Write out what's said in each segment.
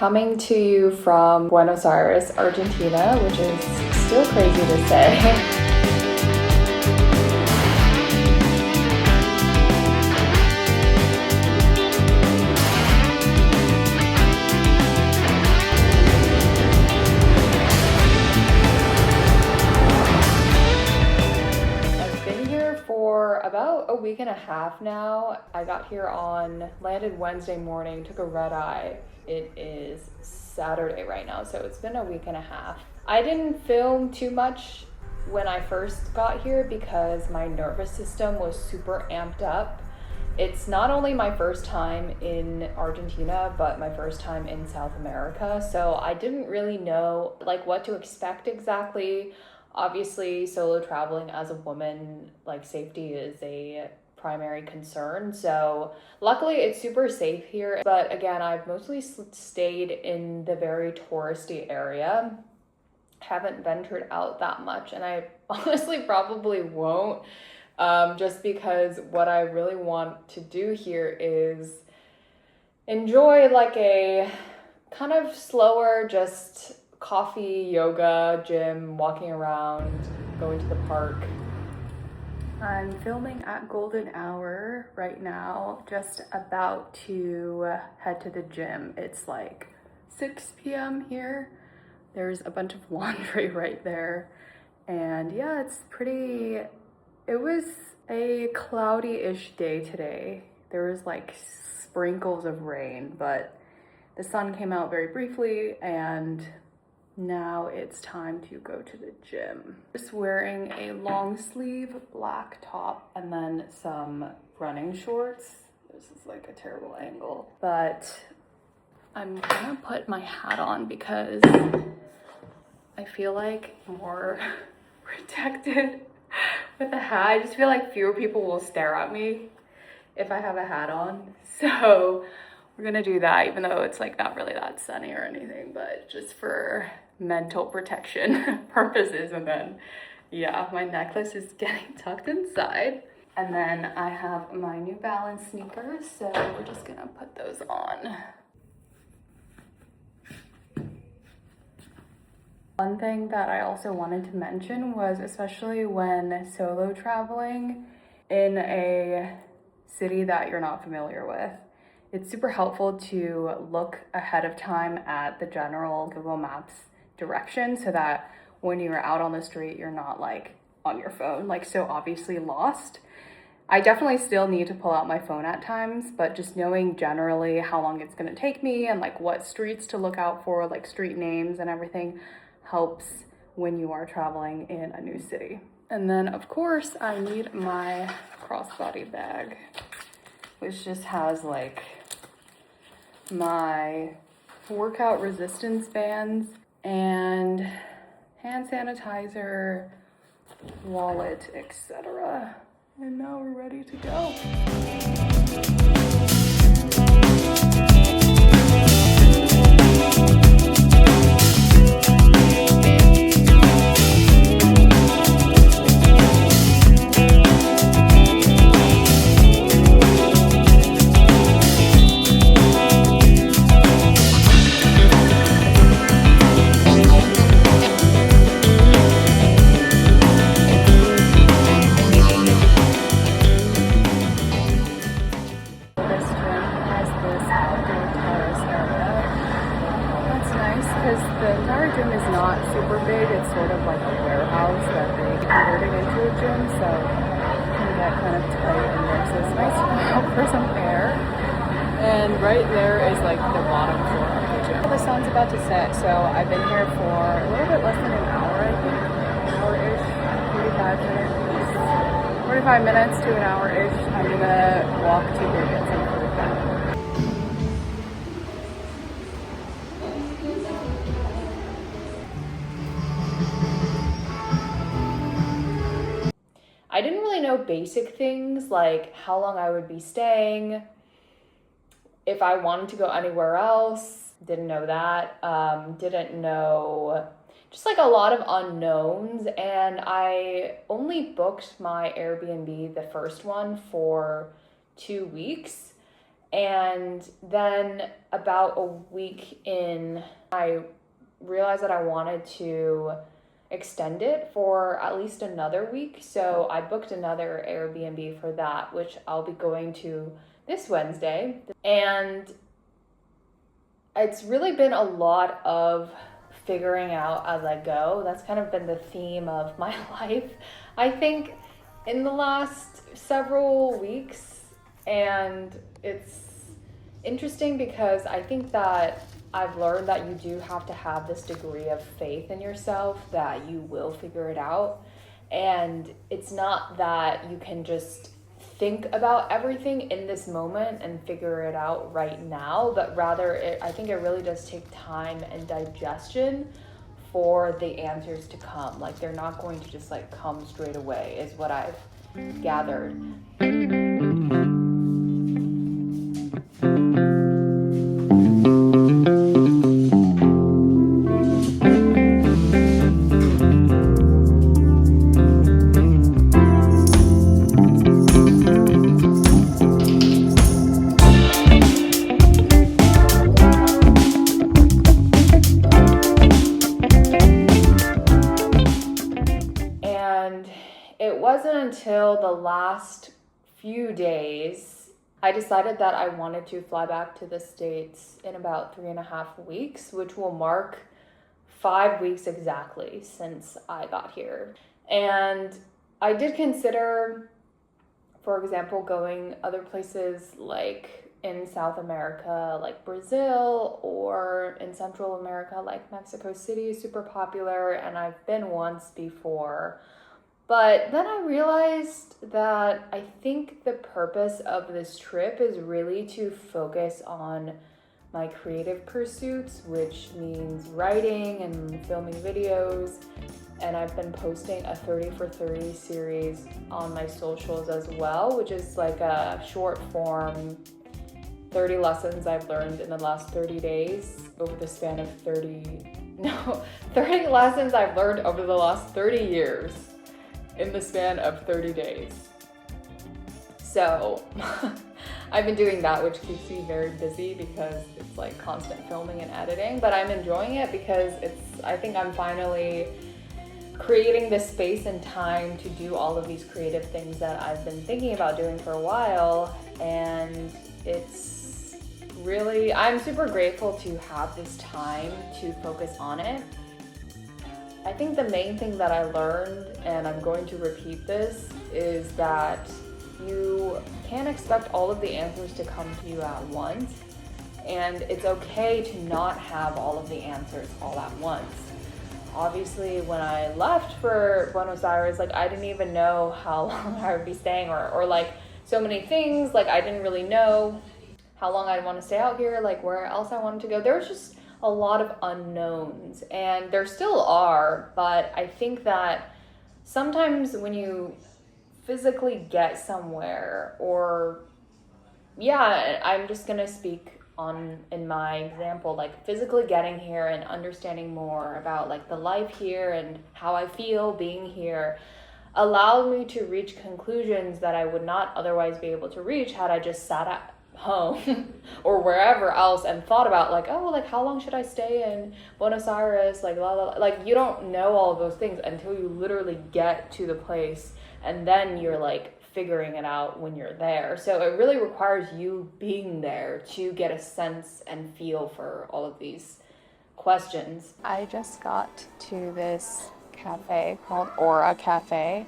Coming to you from Buenos Aires, Argentina, which is still crazy to say. For about a week and a half now. I got here landed Wednesday morning, took a red eye. It is Saturday right now, so it's been a week and a half. I didn't film too much when I first got here because my nervous system was super amped up. It's not only my first time in Argentina, but my first time in South America, so I didn't really know what to expect exactly. Obviously, solo traveling as a woman, safety is a primary concern. So luckily it's super safe here. But again, I've mostly stayed in the very touristy area. Haven't ventured out that much, and I honestly probably won't, just because what I really want to do here is enjoy a kind of slower, just coffee, yoga, gym, walking around, going to the park. I'm filming at golden hour right now, just about to head to the gym. It's 6 p.m. here. There's a bunch of laundry right there. And yeah, it was a cloudy-ish day today. There was sprinkles of rain, but the sun came out very briefly, and now it's time to go to the gym. Just wearing a long sleeve black top and then some running shorts. This is a terrible angle, but I'm gonna put my hat on because I feel more protected with a hat. I just feel fewer people will stare at me if I have a hat on. So we're gonna do that, even though it's not really that sunny or anything, but just for mental protection purposes. And then yeah, my necklace is getting tucked inside, and then I have my New Balance sneakers, so we're just gonna put those on. One thing that I also wanted to mention was, especially when solo traveling in a city that you're not familiar with, it's super helpful to look ahead of time at the general Google Maps direction so that when you're out on the street, you're not on your phone, so obviously lost. I definitely still need to pull out my phone at times, but just knowing generally how long it's gonna take me and what streets to look out for, street names and everything, helps when you are traveling in a new city. And then of course I need my crossbody bag, which just has my workout resistance bands and hand sanitizer, wallet, etc. And now we're ready to go. And right there is the bottom floor of the gym. The sun's about to set, so I've been here for a little bit less than an hour, I think. An hour-ish, 45 minutes to an hour-ish. I'm gonna walk to go get some food. I didn't really know basic things like how long I would be staying, if I wanted to go anywhere else. Didn't know that. Didn't know just a lot of unknowns, and I only booked my Airbnb, the first one, for 2 weeks, And then about a week in, I realized that I wanted to extend it for at least another week. So I booked another Airbnb for that, which I'll be going to this Wednesday. And it's really been a lot of figuring out as I go. That's kind of been the theme of my life, I think, in the last several weeks. And it's interesting because I think that I've learned that you do have to have this degree of faith in yourself that you will figure it out. And it's not that you can just think about everything in this moment and figure it out right now, but rather I think it really does take time and digestion for the answers to come. Like, they're not going to just like come straight away, is what I've gathered. It wasn't until the last few days I decided that I wanted to fly back to the States in about 3.5 weeks, which will mark 5 weeks exactly since I got here. And I did consider, for example, going other places like in South America, like Brazil, or in Central America, like Mexico City is super popular, and I've been once before. But then I realized that I think the purpose of this trip is really to focus on my creative pursuits, which means writing and filming videos. And I've been posting a 30 for 30 series on my socials as well, which is like a short form 30 lessons I've learned in the last 30 days over the span of 30 lessons I've learned over the last 30 years. In the span of 30 days. So I've been doing that, which keeps me very busy because it's like constant filming and editing, but I'm enjoying it because I think I'm finally creating this space and time to do all of these creative things that I've been thinking about doing for a while. And it's really, I'm super grateful to have this time to focus on it. I think the main thing that I learned, and I'm going to repeat this, is that you can't expect all of the answers to come to you at once, and it's okay to not have all of the answers all at once. Obviously, when I left for Buenos Aires, like, I didn't even know how long I would be staying, or like so many things. Like, I didn't really know how long I'd want to stay out here, like where else I wanted to go. There was just a lot of unknowns, and there still are, but I think that sometimes when you physically get somewhere, or I'm just gonna speak in my example, like physically getting here and understanding more about like the life here and how I feel being here allowed me to reach conclusions that I would not otherwise be able to reach had I just sat at home or wherever else and thought about like, oh, like how long should I stay in Buenos Aires, like blah, blah, blah. Like, you don't know all of those things until you literally get to the place, and then you're like figuring it out when you're there. So it really requires you being there to get a sense and feel for all of these questions. I just got to this cafe called Aura Cafe,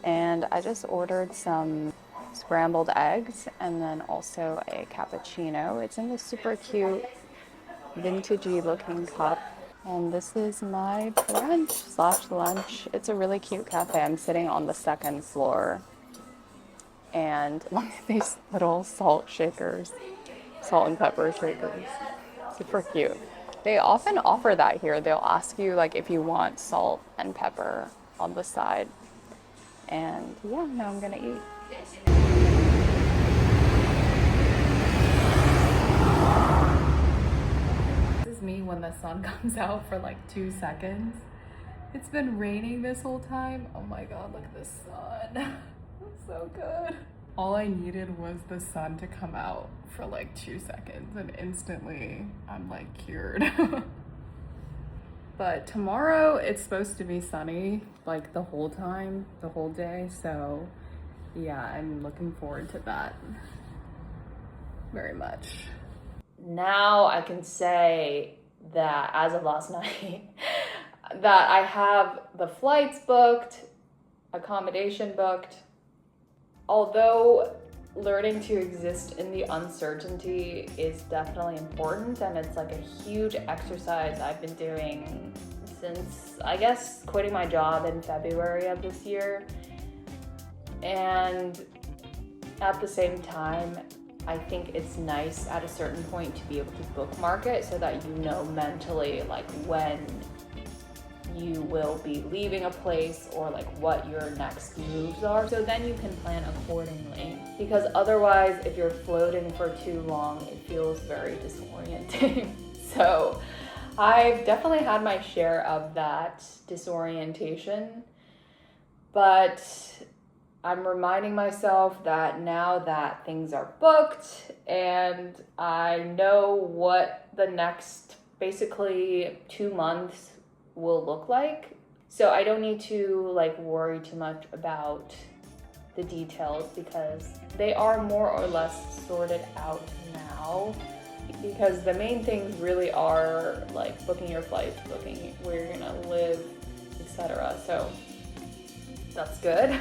and I just ordered some scrambled eggs and then also a cappuccino. It's in this super cute vintagey looking cup, and this is my brunch/lunch. It's a really cute cafe. I'm sitting on the second floor, and look at these little salt and pepper shakers, super cute. They often offer that here. They'll ask you like if you want salt and pepper on the side. And yeah, now I'm gonna eat. This is me when the sun comes out for like 2 seconds. It's been raining this whole time. Oh my god, look at the sun. It's so good. All I needed was the sun to come out for like 2 seconds and instantly I'm like cured. But tomorrow it's supposed to be sunny like the whole time, the whole day. So yeah, I'm looking forward to that very much. Now I can say that as of last night, that I have the flights booked, accommodation booked. Although learning to exist in the uncertainty is definitely important, and it's like a huge exercise I've been doing since, I guess, quitting my job in February of this year. And at the same time, I think it's nice at a certain point to be able to bookmark it so that you know mentally like when you will be leaving a place or like what your next moves are, so then you can plan accordingly. Because otherwise, if you're floating for too long, it feels very disorienting. So I've definitely had my share of that disorientation, but I'm reminding myself that now that things are booked and I know what the next basically 2 months will look like, so I don't need to like worry too much about the details because they are more or less sorted out now, because the main things really are like booking your flights, booking where you're gonna live, etc. So that's good.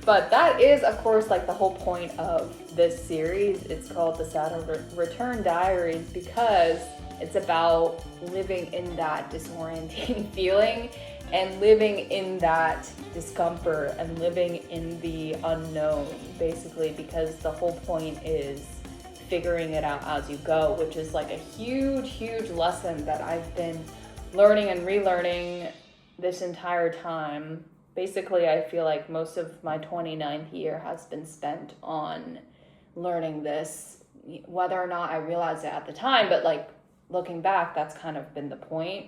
But that is, of course, like the whole point of this series. It's called the Saturn Return Diaries because it's about living in that disorienting feeling and living in that discomfort and living in the unknown, basically, because the whole point is figuring it out as you go, which is like a huge, huge lesson that I've been learning and relearning this entire time. Basically, I feel like most of my 29th year has been spent on learning this, whether or not I realized it at the time, but like looking back, that's kind of been the point.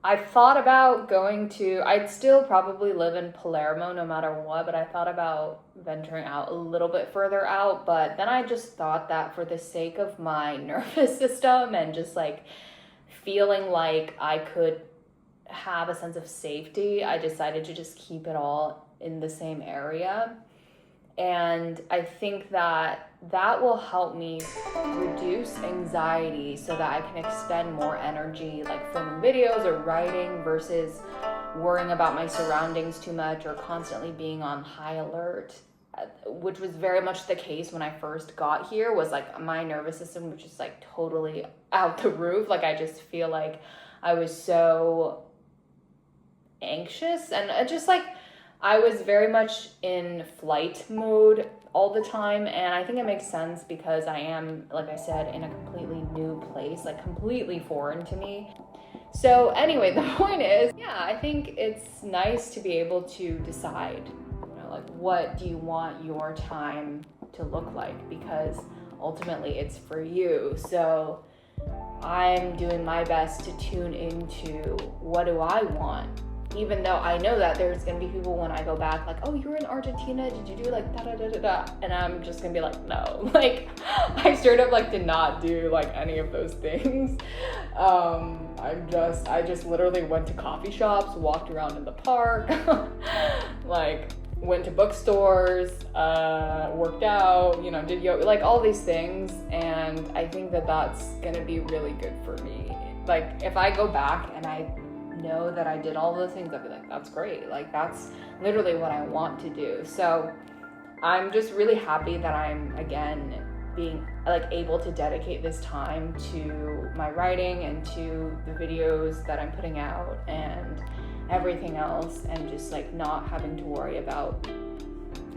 I thought about I'd still probably live in Palermo no matter what, but I thought about venturing out a little bit further out, but then I just thought that for the sake of my nervous system and just like feeling like I could have a sense of safety, I decided to just keep it all in the same area. And I think that will help me reduce anxiety so that I can expend more energy like filming videos or writing versus worrying about my surroundings too much or constantly being on high alert, which was very much the case when I first got here. Was like my nervous system was just like totally out the roof. Like I just feel like I was so anxious and just like I was very much in flight mode all the time. And I think it makes sense because I am, like I said, in a completely new place, like completely foreign to me. So anyway, the point is, yeah, I think it's nice to be able to decide, you know, like what do you want your time to look like, because ultimately it's for you. So I'm doing my best to tune into what do I want, even though I know that there's gonna be people when I go back like, oh, you were in Argentina, did you do like da da da da da? And I'm just gonna be like, no, like I straight up like did not do like any of those things. I just literally went to coffee shops, walked around in the park, like went to bookstores, worked out, you know, did yoga, like all these things. And I think that that's gonna be really good for me. Like if I go back and I know that I did all those things, I'd be like, that's great. Like that's literally what I want to do. So I'm just really happy that I'm again being like able to dedicate this time to my writing and to the videos that I'm putting out and everything else, and just like not having to worry about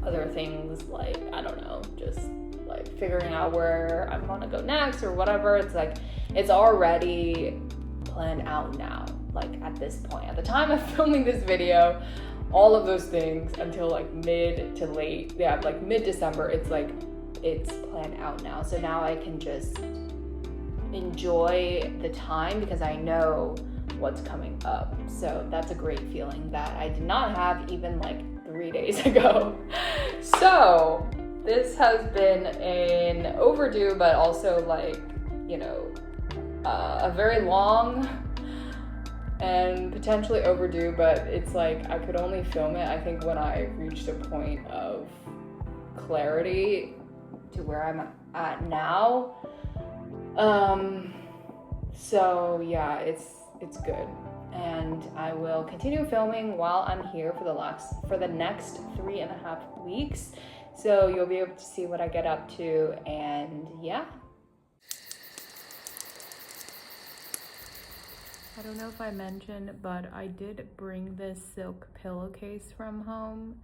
other things like, I don't know, just like figuring out where I want to go next or whatever. It's like it's already planned out now. Like at this point, at the time of filming this video, all of those things until like mid to late, yeah, like mid-December, it's like it's planned out now. So now I can just enjoy the time because I know what's coming up. So that's a great feeling that I did not have even like 3 days ago. So this has been an overdue, but also like, you know, a very long and potentially overdue, but it's like I could only film it, I think, when I reached a point of clarity to where I'm at now. So yeah, it's good. And I will continue filming while I'm here for the next 3.5 weeks. So you'll be able to see what I get up to, and yeah. I don't know if I mentioned, but I did bring this silk pillowcase from home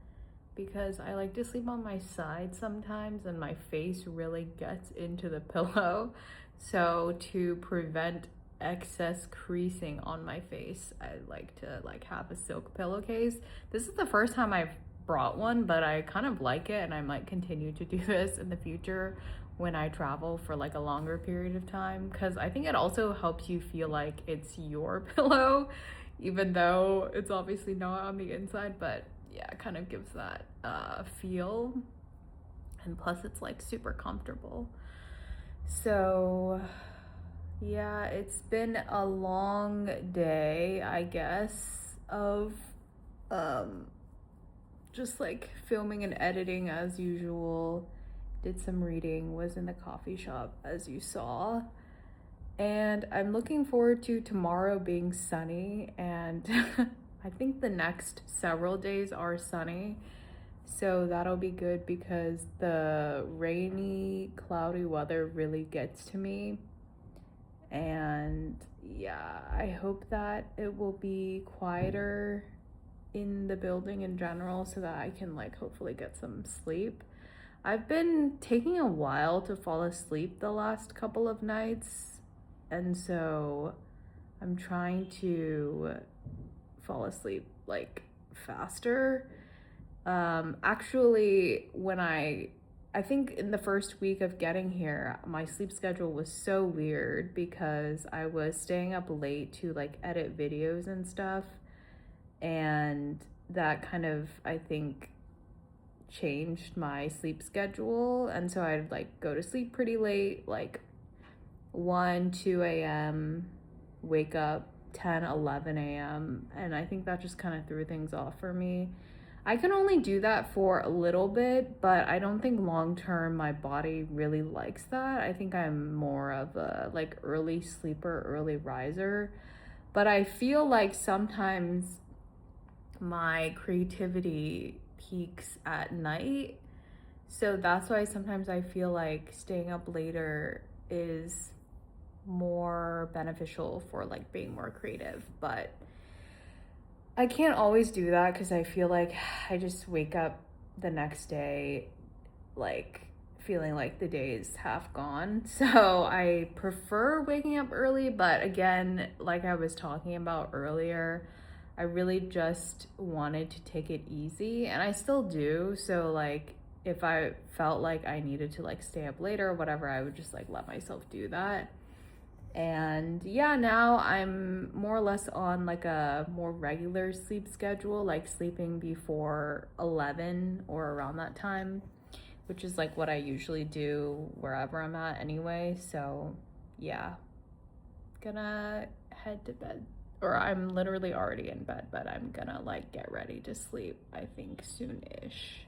because I like to sleep on my side sometimes and my face really gets into the pillow. So to prevent excess creasing on my face, I like to have a silk pillowcase. This is the first time I've brought one, but I kind of like it, and I might continue to do this in the future when I travel for like a longer period of time, because I think it also helps you feel like it's your pillow, even though it's obviously not on the inside. But yeah, it kind of gives that feel, and plus it's like super comfortable. So yeah, it's been a long day, I guess, of just like filming and editing as usual. Did some reading, was in the coffee shop as you saw, and I'm looking forward to tomorrow being sunny, and I think the next several days are sunny, so that'll be good because the rainy, cloudy weather really gets to me. And yeah, I hope that it will be quieter in the building in general so that I can like hopefully get some sleep. I've been taking a while to fall asleep the last couple of nights, and so I'm trying to fall asleep like faster. Actually, when I think in the first week of getting here, my sleep schedule was so weird because I was staying up late to like edit videos and stuff, and that kind of, I think, changed my sleep schedule. And so I'd like go to sleep pretty late, like 1, 2 a.m, wake up 10, 11 a.m, and I think that just kind of threw things off for me. I can only do that for a little bit, but I don't think long term my body really likes that. I think I'm more of a like early sleeper, early riser, but I feel like sometimes my creativity peaks at night. So that's why sometimes I feel like staying up later is more beneficial for like being more creative. But I can't always do that because I feel like I just wake up the next day like feeling like the day is half gone. So I prefer waking up early, but again, like I was talking about earlier, I really just wanted to take it easy, and I still do. So like if I felt like I needed to like stay up later or whatever, I would just like let myself do that. And yeah, now I'm more or less on like a more regular sleep schedule, like sleeping before 11 or around that time, which is like what I usually do wherever I'm at anyway. So yeah, gonna head to bed, or I'm literally already in bed, but I'm gonna like get ready to sleep, I think soon-ish.